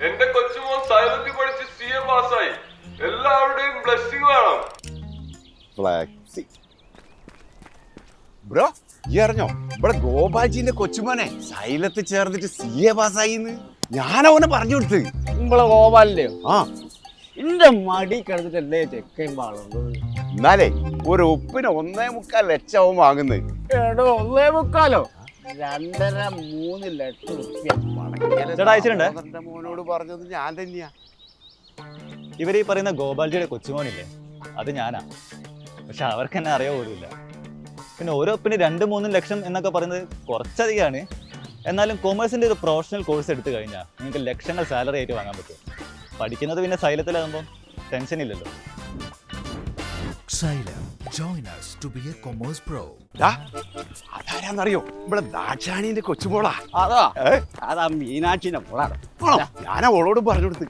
എന്റെ കൊച്ചുമോൻ സൈലത്തിൽ പഠിച്ച് CA പാസ്സായി. എല്ലാവരുടെയും ബ്ലെസ്സിങ് വേണം. ഫ്ലെക്സി ബ്രോ ഈ അറിഞ്ഞോ ഇവിടെ ഗോപാൽജിന്റെ കൊച്ചുമോനെ സൈലത്ത് ചേർന്നിട്ട് CA പാസ്സായിന്ന് ഞാൻ അവനെ പറഞ്ഞു കൊടുത്ത്. നമ്മളെ ഗോപാലിന്റെയോ? ആ എന്റെ മടി കിടന്നിട്ടല്ലേ ചെക്കൻ പാടുള്ളൂ. എന്നാലേ ഒരു ഉപ്പിന് 1.25 ലക്ഷം വാങ്ങുന്നത്. എടോ 1.25 2.5-3 ലക്ഷം റുപ്യ ചേട്ടാ അയച്ചിട്ടുണ്ടേ. എന്റെ മോനോട് പറഞ്ഞത് ഞാൻ തന്നെയാ. ഇവർ ഈ പറയുന്ന ഗോപാൽജിയുടെ കൊച്ചുമോനില്ലേ, അത് ഞാനാ. പക്ഷെ അവർക്ക് എന്നെ അറിയാൻ പോലുമില്ല. പിന്നെ ഓരോ ഒപ്പിന് 2-3 ലക്ഷം എന്നൊക്കെ പറയുന്നത് കുറച്ചധികമാണ്. എന്നാലും കൊമേഴ്സിൻ്റെ ഒരു പ്രൊഫഷണൽ കോഴ്സ് എടുത്തു കഴിഞ്ഞാൽ നിങ്ങൾക്ക് ലക്ഷങ്ങൾ സാലറി ആയിട്ട് വാങ്ങാൻ പറ്റും. പഠിക്കുന്നത് പിന്നെ സൈലത്തിലാകുമ്പോൾ ടെൻഷൻ ഇല്ലല്ലോ. Xylem. Join us to be a commerce pro. അതാരാന്നറിയോ? ഇവിടെ ദാക്ഷാണിന്റെ കൊച്ചുമോളാ. അതാ അതാ മീനാക്ഷിന്റെ മോളാണ്. ഞാൻ അവളോട് പറഞ്ഞു കൊടുത്ത്